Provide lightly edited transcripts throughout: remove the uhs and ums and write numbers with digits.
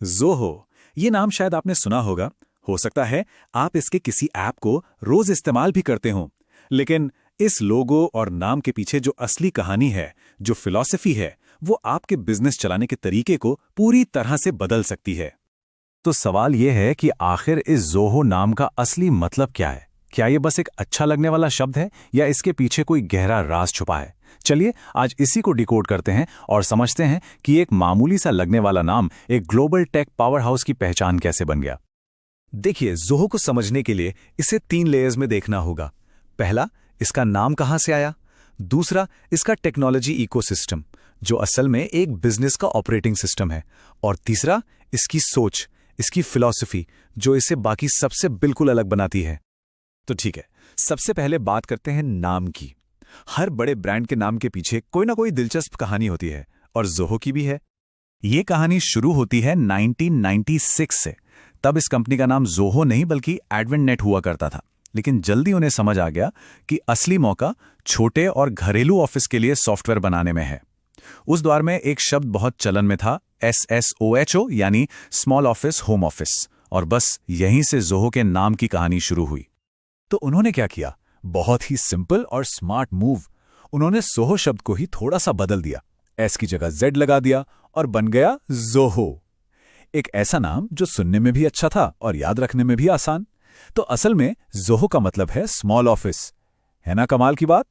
ज़ोहो, ये नाम शायद आपने सुना होगा। हो सकता है आप इसके किसी ऐप को रोज इस्तेमाल भी करते हों। लेकिन इस लोगो और नाम के पीछे जो असली कहानी है, जो फिलॉसफी है, वो आपके बिजनेस चलाने के तरीके को पूरी तरह से बदल सकती है। तो सवाल यह है कि आखिर इस ज़ोहो नाम का असली मतलब क्या है? क्या ये बस एक अच्छा लगने वाला शब्द है या इसके पीछे कोई गहरा राज छुपा है? चलिए आज इसी को डिकोड करते हैं और समझते हैं कि एक मामूली सा लगने वाला नाम एक ग्लोबल टेक पावर हाउस की पहचान कैसे बन गया। देखिए, ज़ोहो को समझने के लिए इसे 3 लेयर्स में देखना होगा। पहला, इसका नाम कहाँ से आया। दूसरा, इसका टेक्नोलॉजी इकोसिस्टम, जो असल में एक बिजनेस का ऑपरेटिंग सिस्टम है। और तीसरा, इसकी सोच, इसकी फिलॉसफी, जो इसे बाकी सबसे बिल्कुल अलग बनाती है। तो ठीक है, सबसे पहले बात करते हैं नाम की। हर बड़े ब्रांड के नाम के पीछे कोई ना कोई दिलचस्प कहानी होती है, और ज़ोहो की भी है। ये कहानी शुरू होती है 1996 से। तब इस कंपनी का नाम ज़ोहो नहीं बल्कि एडवेंटनेट हुआ करता था। लेकिन जल्दी उन्हें समझ आ गया कि असली मौका छोटे और घरेलू ऑफिस के लिए सॉफ्टवेयर बनाने में है। उस दौर में एक शब्द बहुत चलन में था, SSOHO, यानी स्मॉल ऑफिस होम ऑफिस। और बस यहीं से ज़ोहो के नाम की कहानी शुरू हुई। तो उन्होंने क्या किया? बहुत ही सिंपल और स्मार्ट मूव। उन्होंने सोहो शब्द को ही थोड़ा सा बदल दिया, एस की जगह जेड लगा दिया और बन गया ज़ोहो। एक ऐसा नाम जो सुनने में भी अच्छा था और याद रखने में भी आसान। तो असल में ज़ोहो का मतलब है स्मॉल ऑफिस। है ना कमाल की बात?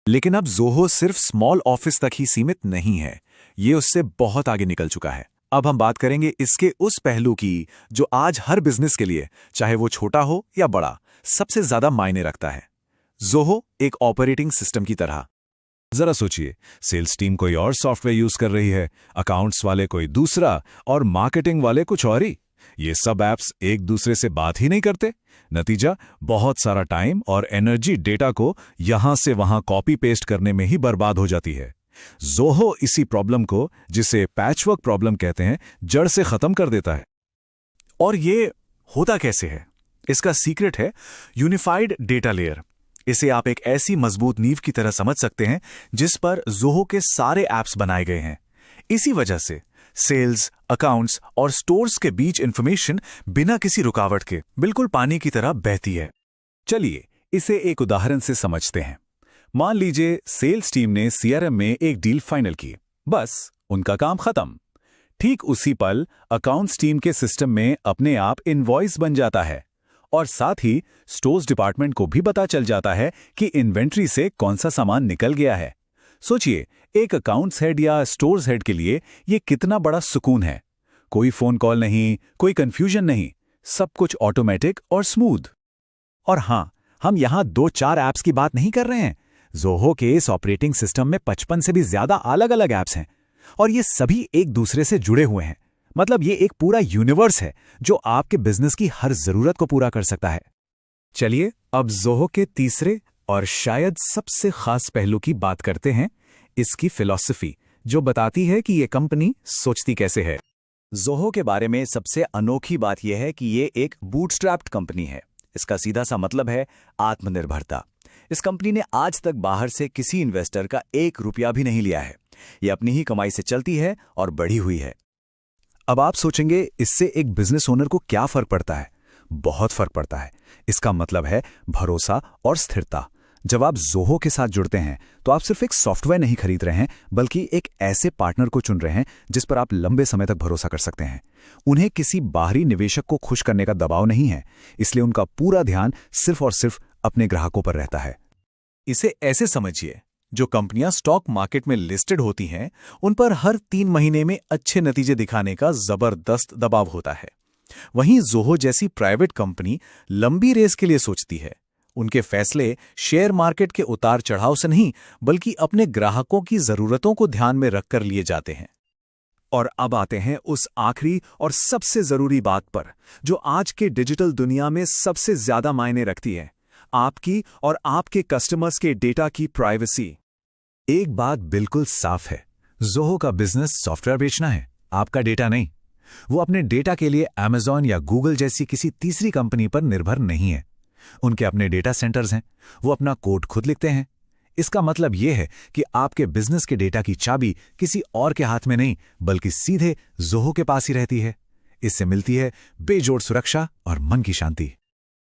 लेकिन अब ज़ोहो सिर्फ स्मॉल ऑफिस तक ही सीमित नहीं है, ये उससे बहुत आगे निकल चुका है। अब हम बात करेंगे इसके उस पहलू की जो आज हर बिजनेस के लिए, चाहे वो छोटा हो या बड़ा, सबसे ज्यादा मायने रखता है। ज़ोहो एक ऑपरेटिंग सिस्टम की तरह। जरा सोचिए, सेल्स टीम कोई और सॉफ्टवेयर यूज कर रही है, अकाउंट्स वाले कोई दूसरा और मार्केटिंग वाले कुछ और ही। ये सब ऐप्स एक दूसरे से बात ही नहीं करते। नतीजा, बहुत सारा टाइम और एनर्जी डेटा को यहां से वहां कॉपी पेस्ट करने में ही बर्बाद हो जाती है। ज़ोहो इसी प्रॉब्लम को, जिसे पैचवर्क प्रॉब्लम कहते हैं, जड़ से खत्म कर देता है। और ये होता कैसे है? इसका सीक्रेट है यूनिफाइड डेटा लेयर। इसे आप एक ऐसी मजबूत नींव की तरह समझ सकते हैं जिस पर ज़ोहो के सारे ऐप्स बनाए गए हैं। इसी वजह से सेल्स, अकाउंट्स और स्टोर्स के बीच इंफॉर्मेशन बिना किसी रुकावट के बिल्कुल पानी की तरह बहती है। चलिए इसे एक उदाहरण से समझते हैं। मान लीजिए सेल्स टीम ने सीआरएम में एक डील फाइनल की, बस उनका काम खत्म। ठीक उसी पल अकाउंट्स टीम के सिस्टम में अपने आप इनवॉइस बन जाता है और साथ ही स्टोर्स डिपार्टमेंट को भी पता चल जाता है कि इन्वेंट्री से कौन सा सामान निकल गया है। सोचिए, एक अकाउंट्स हेड या स्टोर्स हेड के लिए यह कितना बड़ा सुकून है। कोई फोन कॉल नहीं, कोई कंफ्यूजन नहीं, सब कुछ ऑटोमेटिक और स्मूथ। और हां, हम यहां 2-4 ऐप्स की बात नहीं कर रहे हैं। ज़ोहो के इस ऑपरेटिंग सिस्टम में 55 से भी ज्यादा अलग अलग ऐप्स हैं और ये सभी एक दूसरे से जुड़े हुए हैं। मतलब ये एक पूरा यूनिवर्स है जो आपके बिजनेस की हर जरूरत को पूरा कर सकता है। चलिए अब ज़ोहो के तीसरे और शायद सबसे खास पहलू की बात करते हैं, इसकी फिलॉसफी, जो बताती है कि ये कंपनी सोचती कैसे है। ज़ोहो के बारे में सबसे अनोखी बात यह है कि ये एक बूटस्ट्रैप्ड कंपनी है। इसका सीधा सा मतलब है आत्मनिर्भरता। इस कंपनी ने आज तक बाहर से किसी इन्वेस्टर का 1 रुपया भी नहीं लिया है। ये अपनी ही कमाई से चलती है और बढ़ी हुई है। अब आप सोचेंगे, इससे एक बिजनेस ओनर को क्या फर्क पड़ता है? बहुत फर्क पड़ता है। इसका मतलब है भरोसा और स्थिरता। जब आप ज़ोहो के साथ जुड़ते हैं तो आप सिर्फ एक सॉफ्टवेयर नहीं खरीद रहे हैं, बल्कि एक ऐसे पार्टनर को चुन रहे हैं जिस पर आप लंबे समय तक भरोसा कर सकते हैं। उन्हें किसी बाहरी निवेशक को खुश करने का दबाव नहीं है, इसलिए उनका पूरा ध्यान सिर्फ और सिर्फ अपने ग्राहकों पर रहता है। इसे ऐसे समझिए, जो कंपनियां स्टॉक मार्केट में लिस्टेड होती हैं, उन पर हर 3 महीने में अच्छे नतीजे दिखाने का जबरदस्त दबाव होता है। वहीं ज़ोहो जैसी प्राइवेट कंपनी लंबी रेस के लिए सोचती है। उनके फैसले शेयर मार्केट के उतार चढ़ाव से नहीं, बल्कि अपने ग्राहकों की जरूरतों को ध्यान में रखकर लिए जाते हैं। और अब आते हैं उस आखिरी और सबसे जरूरी बात पर, जो आज के डिजिटल दुनिया में सबसे ज्यादा मायने रखती है, आपकी और आपके कस्टमर्स के डेटा की प्राइवेसी। एक बात बिल्कुल साफ है, ज़ोहो का बिजनेस सॉफ्टवेयर बेचना है, आपका डेटा नहीं। वो अपने डेटा के लिए अमेज़न या गूगल जैसी किसी तीसरी कंपनी पर निर्भर नहीं है। उनके अपने डेटा सेंटर्स हैं, वो अपना कोड खुद लिखते हैं। इसका मतलब यह है कि आपके बिजनेस के डेटा की चाबी किसी और के हाथ में नहीं, बल्कि सीधे ज़ोहो के पास ही रहती है। इससे मिलती है बेजोड़ सुरक्षा और मन की शांति।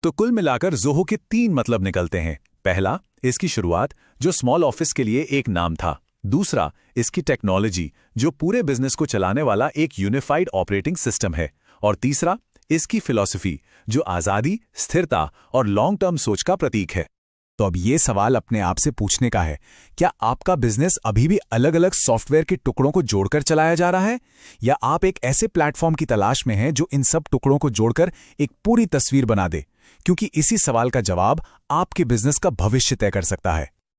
तो कुल मिलाकर ज़ोहो के 3 मतलब निकलते हैं। पहला, इसकी शुरुआत जो स्मॉल ऑफिस के लिए एक नाम था। दूसरा, इसकी टेक्नोलॉजी जो पूरे बिजनेस को चलाने वाला एक यूनिफाइड ऑपरेटिंग सिस्टम है। और तीसरा, इसकी फिलॉसफी जो आज़ादी, स्थिरता और लॉन्ग टर्म सोच का प्रतीक है। तो अब ये सवाल अपने आप से पूछने का है, क्या आपका बिजनेस अभी भी अलग अलग सॉफ्टवेयर के टुकड़ों को जोड़कर चलाया जा रहा है, या आप एक ऐसे प्लेटफॉर्म की तलाश में हैं जो इन सब टुकड़ों को जोड़कर एक पूरी तस्वीर बना दे? क्योंकि इसी सवाल का जवाब आपके बिजनेस का भविष्य तय कर सकता है।